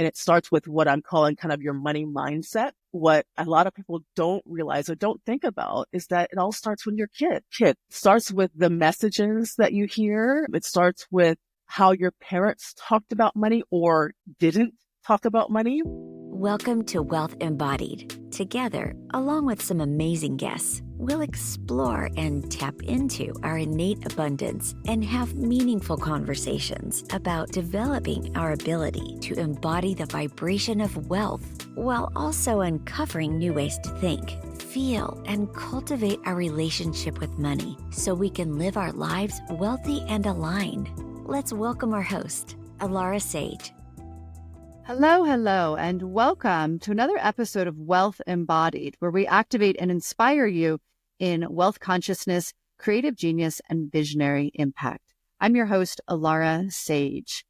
And it starts with what I'm calling kind of your money mindset. What a lot of people don't realize or don't think about is that it all starts when you're kid. It starts with the messages that you hear. It starts with how your parents talked about money or didn't talk about money. Welcome to Wealth Embodied. Together, along with some amazing guests, we'll explore and tap into our innate abundance and have meaningful conversations about developing our ability to embody the vibration of wealth while also uncovering new ways to think, feel, and cultivate our relationship with money so we can live our lives wealthy and aligned. Let's welcome our host, Alara Sage. Hello, and welcome to another episode of Wealth Embodied, where we activate and inspire you in wealth consciousness, creative genius, and visionary impact. I'm your host, Alara Sage.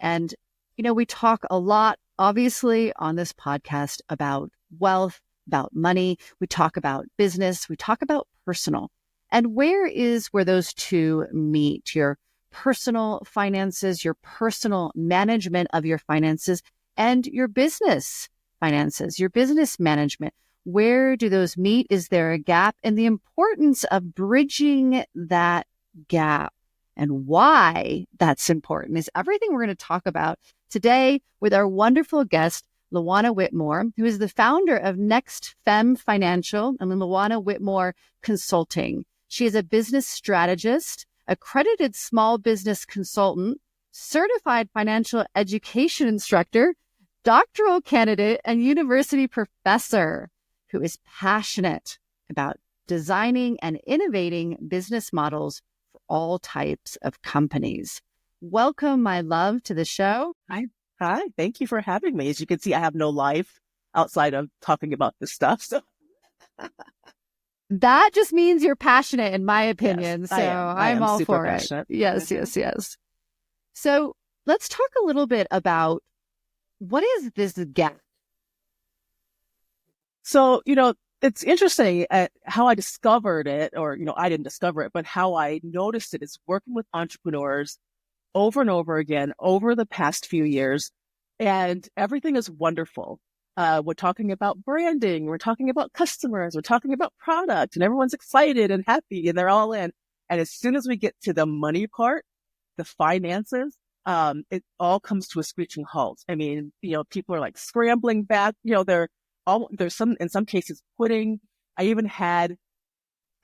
And, we talk a lot, obviously, on this podcast about wealth, about money. We talk about business. We talk about personal. And where those two meet? Your personal finances, your personal management of your finances, and your business finances, your business management. Where do those meet? Is there a gap? And the importance of bridging that gap and why that's important is everything we're going to talk about today with our wonderful guest, Luana Whitmore, who is the founder of Next Femme Financial and Luana Whitmore Consulting. She is a business strategist, accredited small business consultant, certified financial education instructor, doctoral candidate, and university professor who is passionate about designing and innovating business models for all types of companies. Welcome, my love, to the show. Hi. Thank you for having me. As you can see, I have no life outside of talking about this stuff. So that just means you're passionate, in my opinion. Yes, so I'm all super for passionate. It. Yes. So let's talk a little bit about what is this gap? So, it's interesting at how I discovered it, or, I didn't discover it, but how I noticed it is working with entrepreneurs over and over again over the past few years. And everything is wonderful. We're talking about branding. We're talking about customers. We're talking about product, and everyone's excited and happy and they're all in. And as soon as we get to the money part, the finances, it all comes to a screeching halt. I mean, people are like scrambling back, there's in some cases quitting. I even had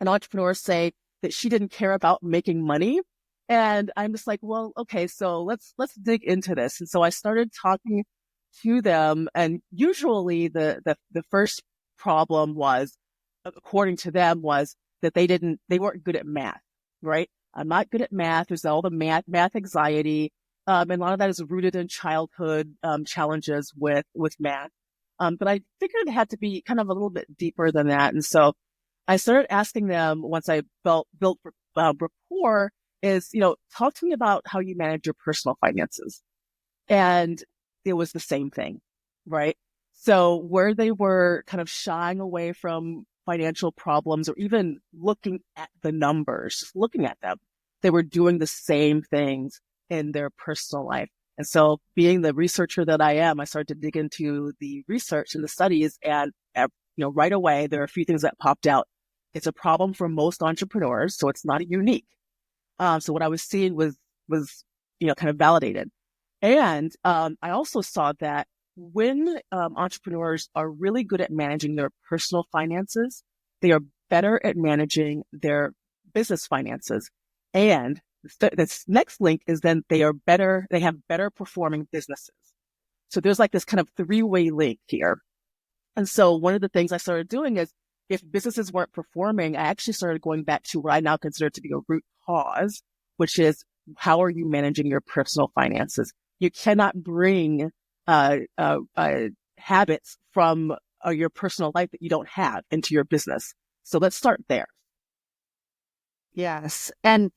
an entrepreneur say that she didn't care about making money. And I'm just like, well, okay, so let's dig into this. And so I started talking to them, and usually the first problem was, according to them, was that they weren't good at math, right? I'm not good at math. There's all the math anxiety. And a lot of that is rooted in childhood challenges with math. But I figured it had to be kind of a little bit deeper than that. And so I started asking them, once I built rapport, is, talk to me about how you manage your personal finances. And it was the same thing, right? So where they were kind of shying away from financial problems or even looking at the numbers, just looking at them, they were doing the same things in their personal life. And so being the researcher that I am, I started to dig into the research and the studies, and, right away, there are a few things that popped out. It's a problem for most entrepreneurs, so it's not unique. So what I was seeing was, kind of validated. And, I also saw that when, entrepreneurs are really good at managing their personal finances, they are better at managing their business finances. And this next link is then they have better performing businesses. So there's like this kind of three-way link here. And so one of the things I started doing is, if businesses weren't performing, I actually started going back to what I now consider to be a root cause, which is, how are you managing your personal finances? You cannot bring habits from your personal life that you don't have into your business. So let's start there. Yes. And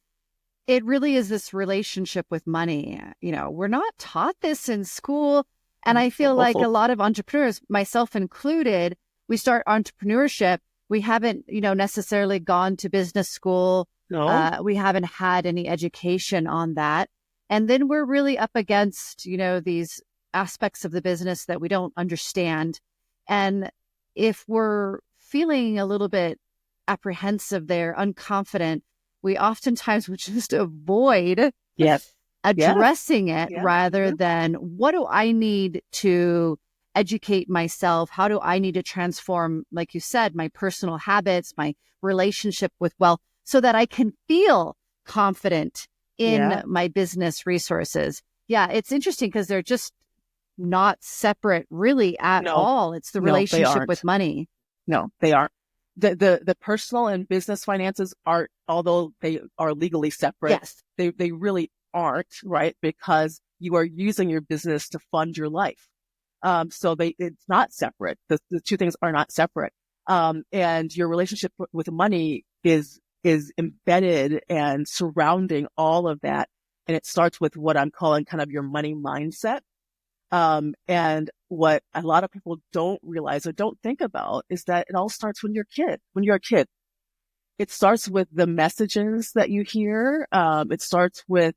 it really is this relationship with money. We're not taught this in school. And I feel like a lot of entrepreneurs, myself included, we start entrepreneurship. We haven't, necessarily gone to business school. No. We haven't had any education on that. And then we're really up against, these aspects of the business that we don't understand. And if we're feeling a little bit apprehensive there, unconfident, we oftentimes would just avoid addressing it rather than what do I need to educate myself? How do I need to transform, like you said, my personal habits, my relationship with wealth so that I can feel confident in my business resources? Yeah, it's interesting because they're just not separate really at all. It's the relationship with money. No, they aren't. The personal and business finances are, although they are legally separate, they really aren't, right? Because you are using your business to fund your life. So it's not separate. The two things are not separate. And your relationship with money is embedded and surrounding all of that. And it starts with what I'm calling kind of your money mindset. And what a lot of people don't realize or don't think about is that it all starts when you're a kid. It starts with the messages that you hear. It starts with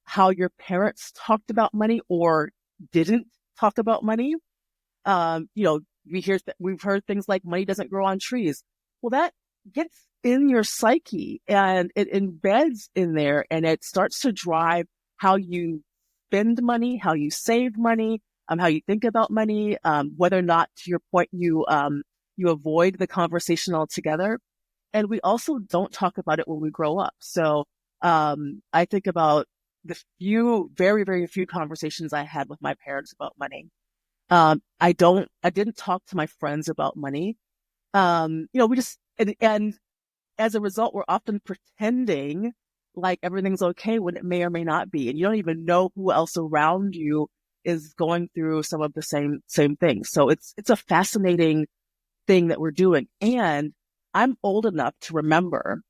how your parents talked about money or didn't talk about money. We've heard things like money doesn't grow on trees. Well, that gets in your psyche and it embeds in there and it starts to drive how you spend money, how you save money, how you think about money, whether or not, to your point, you avoid the conversation altogether. And we also don't talk about it when we grow up. So I think about the very, very few conversations I had with my parents about money. I didn't talk to my friends about money. We just, and as a result, we're often pretending like everything's okay when it may or may not be. And you don't even know who else around you is going through some of the same things. So it's a fascinating thing that we're doing. And I'm old enough to remember,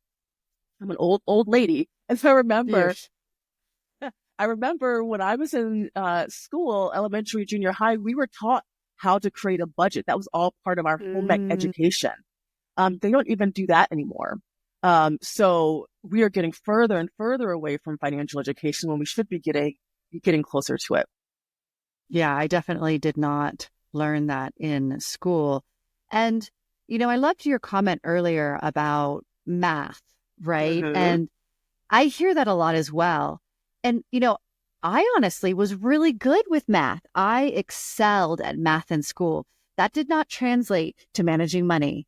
I'm an old lady. And so I remember when I was in school, elementary, junior high, we were taught how to create a budget. That was all part of our home ec education. They don't even do that anymore. So we are getting further and further away from financial education when we should be getting closer to it. Yeah, I definitely did not learn that in school. And, I loved your comment earlier about math, right? Mm-hmm. And I hear that a lot as well. And, I honestly was really good with math. I excelled at math in school. That did not translate to managing money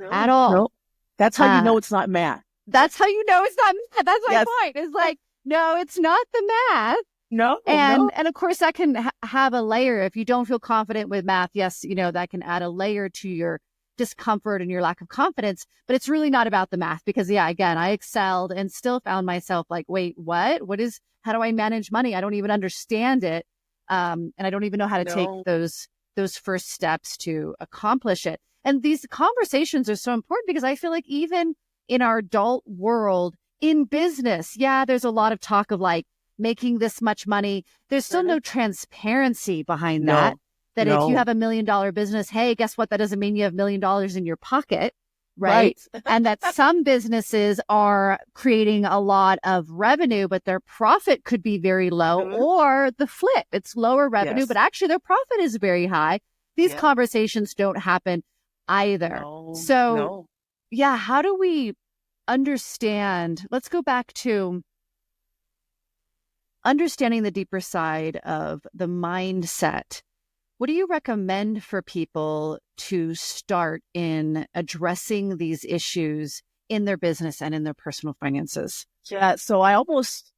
at all. No. That's how you know it's not math. That's how you know it's not math. That's my point. It's like, no, it's not the math. No. And of course that can have a layer. If you don't feel confident with math, yes, that can add a layer to your discomfort and your lack of confidence, but it's really not about the math because again, I excelled and still found myself like, wait, how do I manage money? I don't even understand it. And I don't even know how to take those first steps to accomplish it. And these conversations are so important because I feel like even in our adult world, in business, there's a lot of talk of like making this much money. There's still no transparency behind that. If you have $1 million business, hey, guess what? That doesn't mean you have $1 million in your pocket, right? And that some businesses are creating a lot of revenue, but their profit could be very low, or the flip. It's lower revenue, but actually their profit is very high. These conversations don't happen either. How do we understand? Let's go back to understanding the deeper side of the mindset. What do you recommend for people to start in addressing these issues in their business and in their personal finances? Yeah, so I almost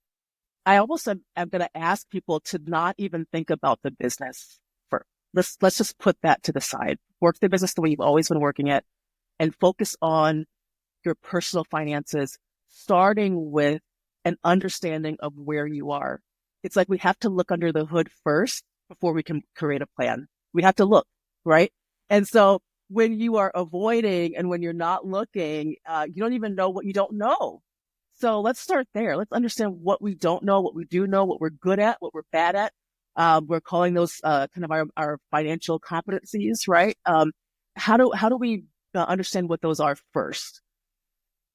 am going to ask people to not even think about the business first. Let's just put that to the side. Work the business the way you've always been working it and focus on your personal finances, starting with an understanding of where you are. It's like we have to look under the hood first before we can create a plan. We have to look, right? And so when you are avoiding and when you're not looking, you don't even know what you don't know. So let's start there. Let's understand what we don't know, what we do know, what we're good at, what we're bad at. We're calling those kind of our financial competencies, right? How do we understand what those are first?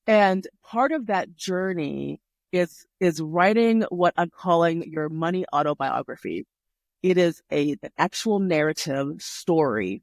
And part of that journey is writing what I'm calling your money autobiography. It is an actual narrative story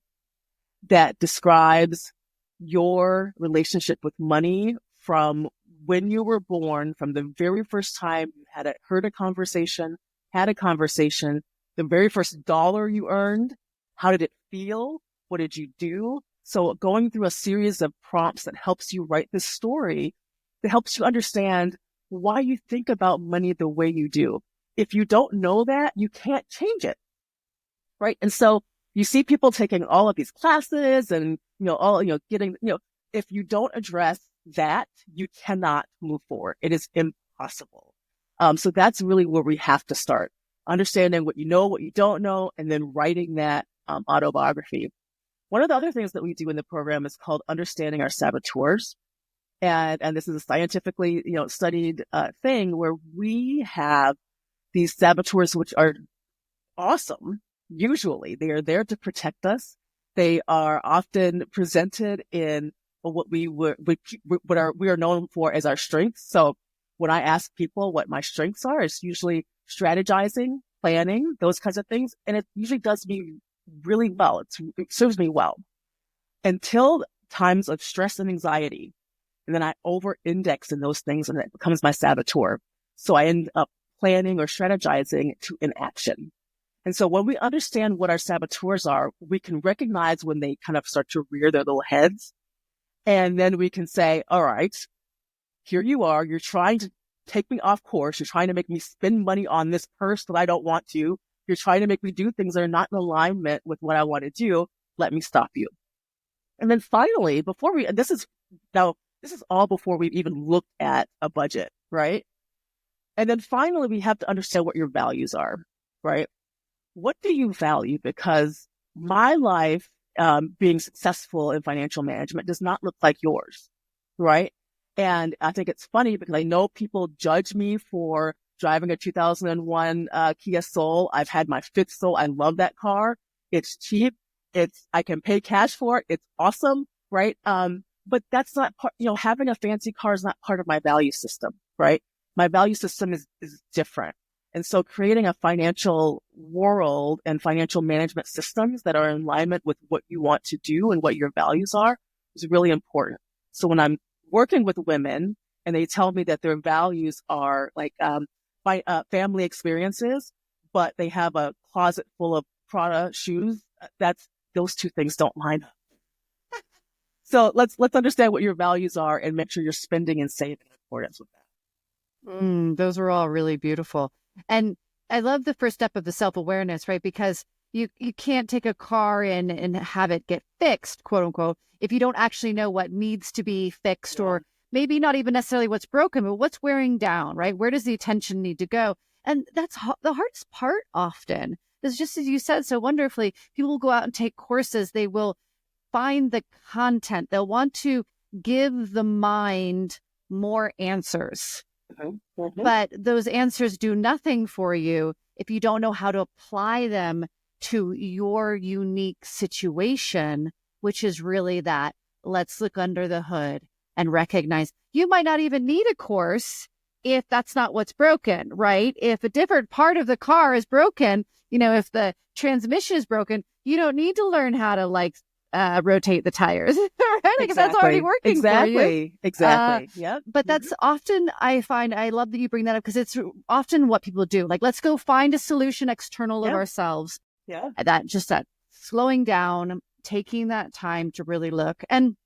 that describes your relationship with money from when you were born, from the very first time you heard a conversation, had a conversation, the very first dollar you earned, how did it feel? What did you do? So going through a series of prompts that helps you write this story, that helps you understand why you think about money the way you do. If you don't know that, you can't change it, right? And so you see people taking all of these classes and, getting, if you don't address that, you cannot move forward. It is impossible. So that's really where we have to start, understanding what you know, what you don't know, and then writing that autobiography. One of the other things that we do in the program is called understanding our saboteurs. And this is a scientifically, studied thing where we have these saboteurs, which are awesome. Usually they are there to protect us. They are often presented in what we are known for as our strengths. So when I ask people what my strengths are, it's usually strategizing, planning, those kinds of things. And it usually does me really well. It serves me well until times of stress and anxiety. And then I over-index in those things and it becomes my saboteur. So I end up planning or strategizing to inaction. And so when we understand what our saboteurs are, we can recognize when they kind of start to rear their little heads. And then we can say, all right, here you are. You're trying to take me off course. You're trying to make me spend money on this purse that I don't want to. You're trying to make me do things that are not in alignment with what I want to do. Let me stop you. And then finally, this is all before we've even looked at a budget, right? And then finally, we have to understand what your values are, right? What do you value? Because my life, being successful in financial management does not look like yours, right? And I think it's funny because I know people judge me for driving a 2001 Kia Soul. I've had my fifth Soul. I love that car. It's cheap. I can pay cash for it. It's awesome, right? But that's not part, having a fancy car is not part of my value system, right? My value system is different. And so creating a financial world and financial management systems that are in alignment with what you want to do and what your values are is really important. So when I'm working with women and they tell me that their values are like family experiences, but they have a closet full of Prada shoes, those two things don't line up. So let's understand what your values are and make sure you're spending and saving in accordance with that. Those are all really beautiful. And I love the first step of the self-awareness, right? Because you can't take a car in and have it get fixed, quote unquote, if you don't actually know what needs to be fixed, or maybe not even necessarily what's broken, but what's wearing down, right? Where does the attention need to go? And that's the hardest part often. Because just as you said so wonderfully, people will go out and take courses. They will find the content. They'll want to give the mind more answers. Mm-hmm. But those answers do nothing for you if you don't know how to apply them to your unique situation, which is really that let's look under the hood and recognize you might not even need a course if that's not what's broken, right? If a different part of the car is broken, if the transmission is broken, you don't need to learn how to rotate the tires, right? Because that's already working for you. Exactly. Yep. But that's often, I find, I love that you bring that up because it's often what people do. Like, let's go find a solution external of ourselves. Yeah. That slowing down, taking that time to really look and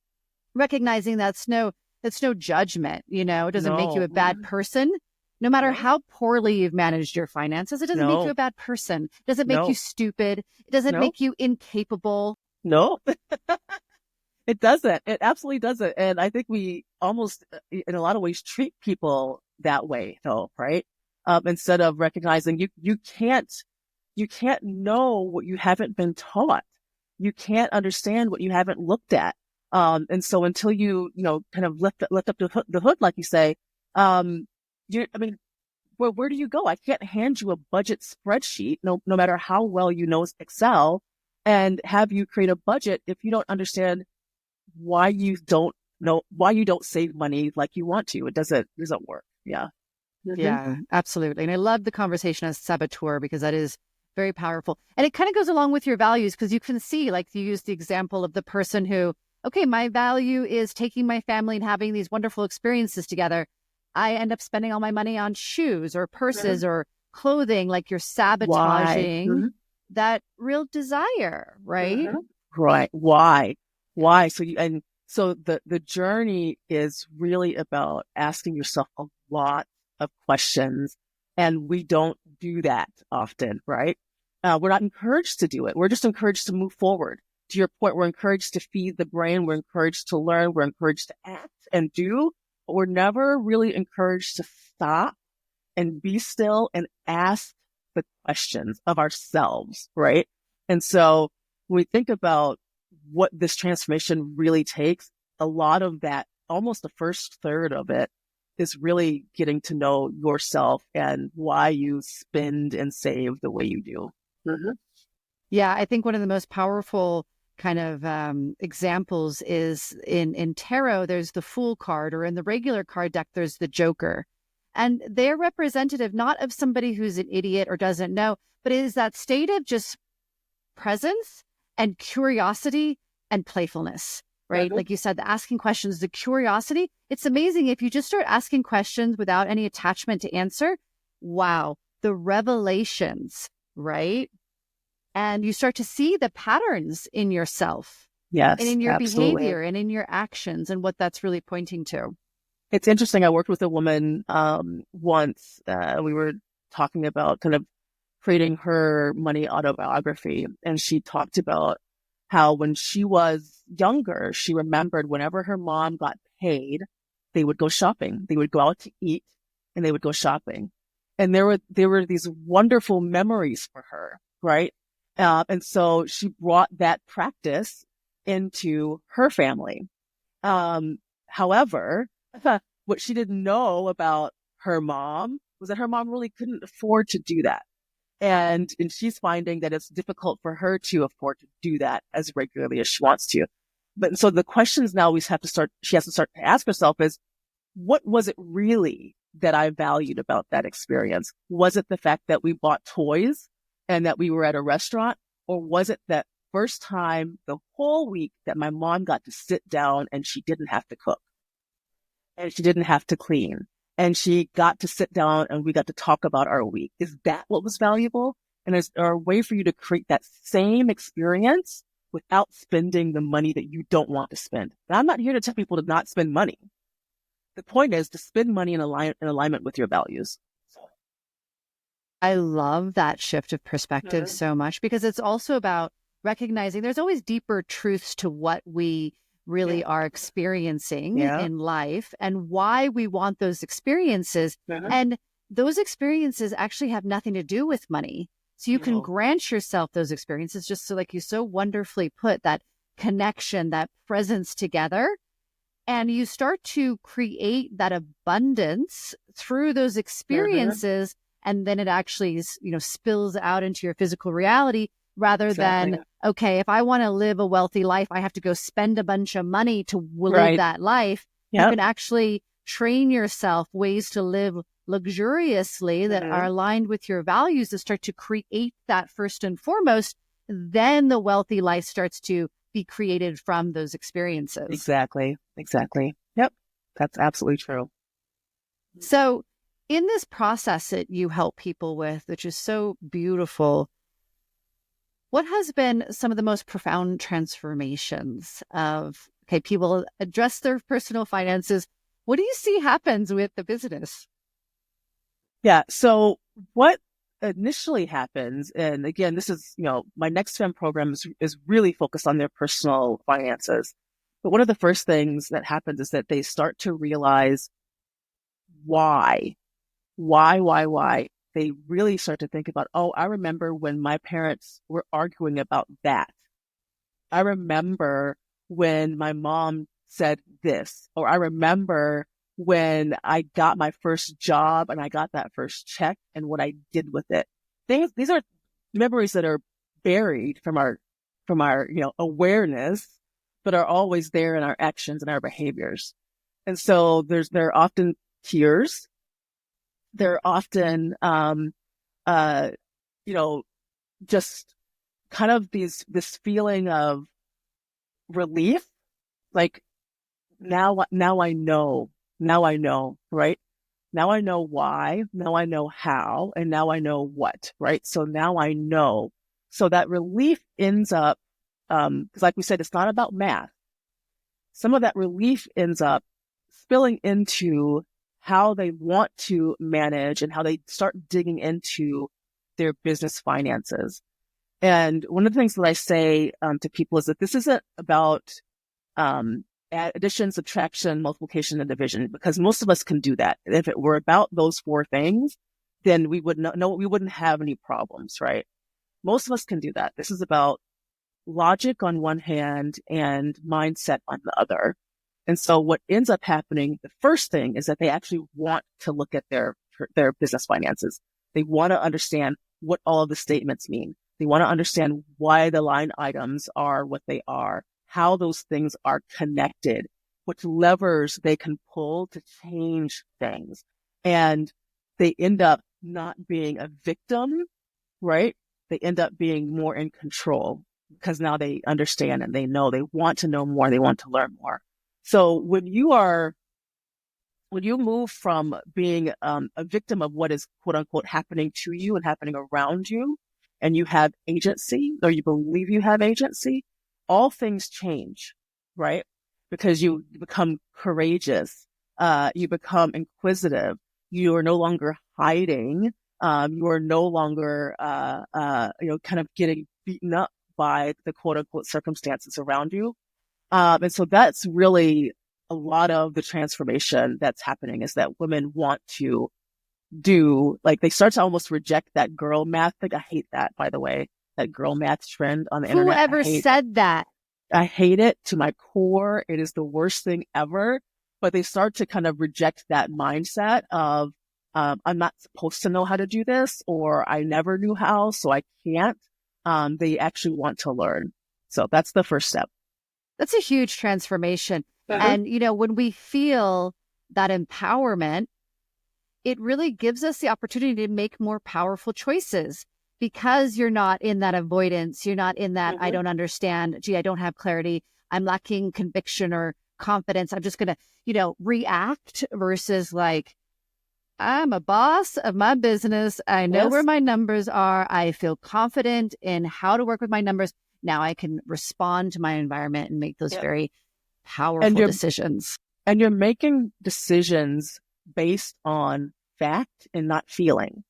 recognizing that's no judgment, it doesn't make you a bad person. No matter how poorly you've managed your finances, it doesn't make you a bad person. It doesn't make you stupid. It doesn't make you incapable. No, it doesn't. It absolutely doesn't. And I think we almost, in a lot of ways, treat people that way, though, right? Instead of recognizing you can't know what you haven't been taught. You can't understand what you haven't looked at. And so until you kind of lift up the hood, like you say, where do you go? I can't hand you a budget spreadsheet, no matter how well you know Excel, and have you create a budget if you don't understand why you don't save money like you want to. It doesn't work. Yeah. Yeah, absolutely. And I love the conversation as saboteur because that is Very powerful. And it kind of goes along with your values, because you can see, like you used the example of the person who, okay, my value is taking my family and having these wonderful experiences together. I end up spending all my money on shoes or purses or clothing, like you're Why? sabotaging that real desire, right? Right. Why? Why? So the journey is really about asking yourself a lot of questions, and we don't do that often, right? We're not encouraged to do it. We're just encouraged to move forward. To your point, we're encouraged to feed the brain. We're encouraged to learn. We're encouraged to act and do, but we're never really encouraged to stop and be still and ask the questions of ourselves, right? And so when we think about what this transformation really takes, a lot of that, almost the first third of it, is really getting to know yourself and why you spend and save the way you do. Yeah, I think one of the most powerful kind of examples is in tarot, there's the Fool card, or in the regular card deck, there's the Joker. And they're representative not of somebody who's an idiot or doesn't know, but it is that state of just presence and curiosity and playfulness, right? Like you said, the asking questions, the curiosity. It's amazing if you just start asking questions without any attachment to answer. Wow, the revelations, right? And you start to see the patterns in yourself, Yes, and in your absolutely. behavior and in your actions, and what that's really pointing to. It's interesting. I worked with a woman once. We were talking about kind of creating her money autobiography, and she talked about how when she was younger, she remembered whenever her mom got paid, they would go shopping. They would go out to eat, and they would go shopping. And there were these wonderful memories for her, right? And so she brought that practice into her family. However, what she didn't know about her mom was that her mom really couldn't afford to do that. And she's finding that it's difficult for her to afford to do that as regularly as she wants to. But so the questions now she has to start to ask herself is, what was it really that I valued about that experience? Was it the fact that we bought toys and that we were at a restaurant? Or was it that first time the whole week that my mom got to sit down and she didn't have to cook and she didn't have to clean and she got to sit down and we got to talk about our week? Is that what was valuable? And is there a way for you to create that same experience without spending the money that you don't want to spend? And I'm not here to tell people to not spend money. The point is to spend money in alignment with your values. I love that shift of perspective so much, because it's also about recognizing there's always deeper truths to what we really are experiencing in life and why we want those experiences. And those experiences actually have nothing to do with money. So you can grant yourself those experiences, just so, like you so wonderfully put, that connection, that presence together. And you start to create that abundance through those experiences. And then it actually, spills out into your physical reality, rather than, okay, if I want to live a wealthy life, I have to go spend a bunch of money to live that life. You can actually train yourself ways to live luxuriously that are aligned with your values, to start to create that first and foremost. Then the wealthy life starts to be created from those experiences. Exactly. Yep. That's absolutely true. So in this process that you help people with, which is so beautiful, what has been some of the most profound transformations of, okay, people address their personal finances? What do you see happens with the business? Yeah. So what initially happens, and again, this is, my Next Fem program is really focused on their personal finances. But one of the first things that happens is that they start to realize why. They really start to think about, oh, I remember when my parents were arguing about that. I remember when my mom said this, or I remember when I got my first job and I got that first check and what I did with it. These are memories that are buried from our awareness, but are always there in our actions and our behaviors. And so there are often tears. They're often, just kind of this feeling of relief, like now I know, right? Now I know why, now I know how, and now I know what, right? So now I know. So that relief ends up, because like we said, it's not about math. Some of that relief ends up spilling into how they want to manage and how they start digging into their business finances. And one of the things that I say to people is that this isn't about addition, subtraction, multiplication, and division, because most of us can do that. If it were about those four things, then we would we wouldn't have any problems, right? Most of us can do that. This is about logic on one hand and mindset on the other. And so what ends up happening, the first thing is that they actually want to look at their business finances. They want to understand what all of the statements mean. They want to understand why the line items are what they are, how those things are connected, what levers they can pull to change things. And they end up not being a victim, right? They end up being more in control because now they understand and they know, they want to know more, they want to learn more. So when you move from being a victim of what is quote unquote happening to you and happening around you, and you have agency, or you believe you have agency, all things change, right? Because you become courageous, you become inquisitive, you are no longer hiding, you are no longer, kind of getting beaten up by the quote unquote circumstances around you. And so that's really a lot of the transformation that's happening, is that women want to do, like, they start to almost reject that girl math. Like, I hate that, by the way, that girl math trend on the internet. Whoever said that? I hate it to my core. It is the worst thing ever. But they start to kind of reject that mindset of, I'm not supposed to know how to do this, or I never knew how, so I can't. They actually want to learn. So that's the first step. That's a huge transformation. And, when we feel that empowerment, it really gives us the opportunity to make more powerful choices, because you're not in that avoidance. You're not in that, I don't understand. Gee, I don't have clarity. I'm lacking conviction or confidence. I'm just going to, react, versus like, I'm a boss of my business. I know where my numbers are. I feel confident in how to work with my numbers. Now I can respond to my environment and make those very powerful decisions. And you're making decisions based on fact and not feeling.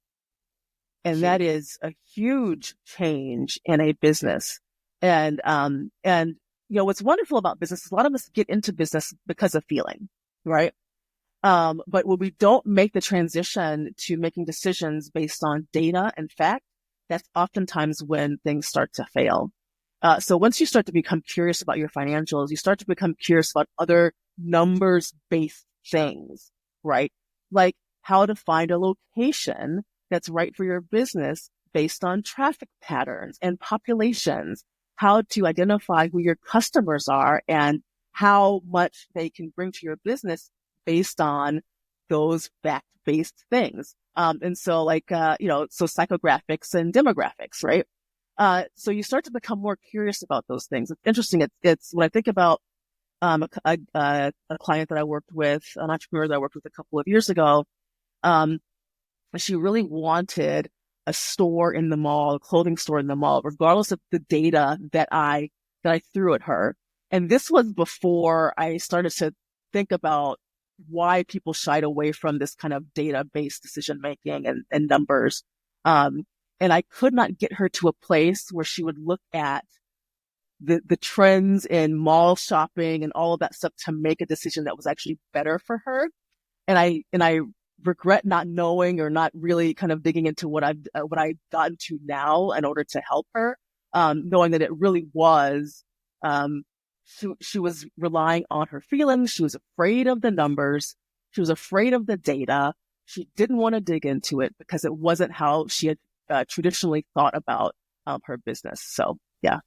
And that is a huge change in a business. And what's wonderful about business is a lot of us get into business because of feeling, right? But when we don't make the transition to making decisions based on data and fact, that's oftentimes when things start to fail. So once you start to become curious about your financials, you start to become curious about other numbers-based things, right? Like how to find a location that's right for your business based on traffic patterns and populations, how to identify who your customers are and how much they can bring to your business based on those fact-based things. And so so psychographics and demographics, right? So you start to become more curious about those things. It's interesting. It's when I think about a client that I worked with, an entrepreneur that I worked with a couple of years ago. She really wanted a store in the mall, a clothing store in the mall, regardless of the data that I threw at her. And this was before I started to think about why people shied away from this kind of data-based decision making and numbers. And I could not get her to a place where she would look at the trends in mall shopping and all of that stuff to make a decision that was actually better for her. And I regret not knowing or not really kind of digging into what I've gotten to now in order to help her, knowing that it really was, she was relying on her feelings. She was afraid of the numbers. She was afraid of the data. She didn't want to dig into it because it wasn't how she had traditionally thought about her business. So, yeah.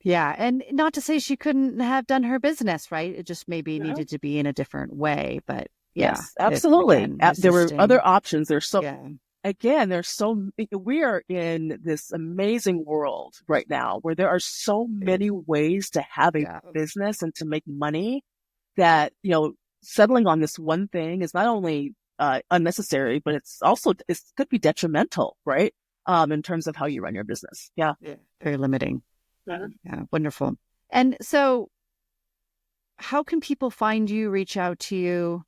Yeah. And not to say she couldn't have done her business, right? It just maybe needed to be in a different way. But yes, absolutely. There were other options. There's again, we are in this amazing world right now where there are so many ways to have a business and to make money that, settling on this one thing is not only unnecessary, but it could be detrimental, right? In terms of how you run your business. Yeah. Very limiting. Yeah. Wonderful. And so how can people find you, reach out to you?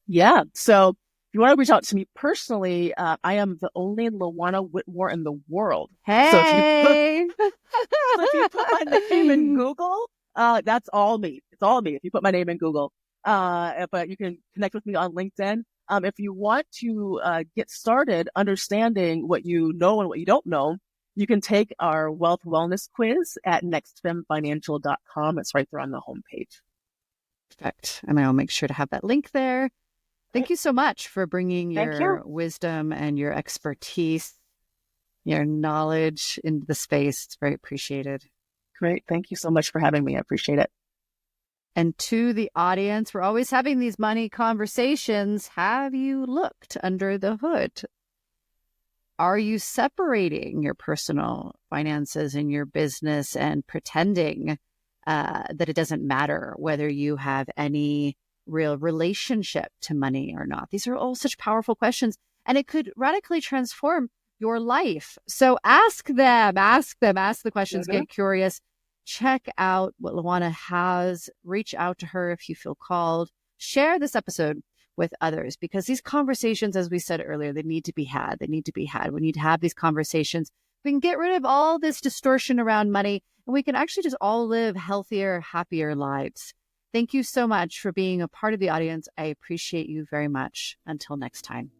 Yeah. So if you want to reach out to me personally, I am the only Luana Whitmore in the world. Hey! So if you put my name in Google, that's all me. It's all me if you put my name in Google. But you can connect with me on LinkedIn. If you want to get started understanding what you know and what you don't know, you can take our Wealth Wellness quiz at nextfemfinancial.com. It's right there on the homepage. Perfect. And I'll make sure to have that link there. Thank you so much for bringing your wisdom and your expertise, your knowledge into the space. It's very appreciated. Great. Thank you so much for having me. I appreciate it. And to the audience, we're always having these money conversations. Have you looked under the hood? Are you separating your personal finances and your business and pretending that it doesn't matter whether you have any real relationship to money or not? These are all such powerful questions, and it could radically transform your life. So ask the questions, get curious. Check out what Luana has. Reach out to her if you feel called. Share this episode with others, because these conversations, as we said earlier, they need to be had. We need to have these conversations. We can get rid of all this distortion around money, and we can actually just all live healthier, happier lives. Thank you so much for being a part of the audience. I appreciate you very much. Until next time.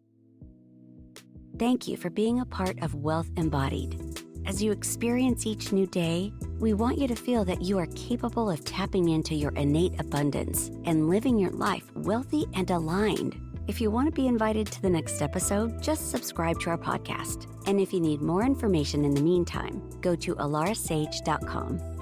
Thank you for being a part of Wealth Embodied. As you experience each new day, we want you to feel that you are capable of tapping into your innate abundance and living your life wealthy and aligned. If you want to be invited to the next episode, just subscribe to our podcast. And if you need more information in the meantime, go to alarasage.com.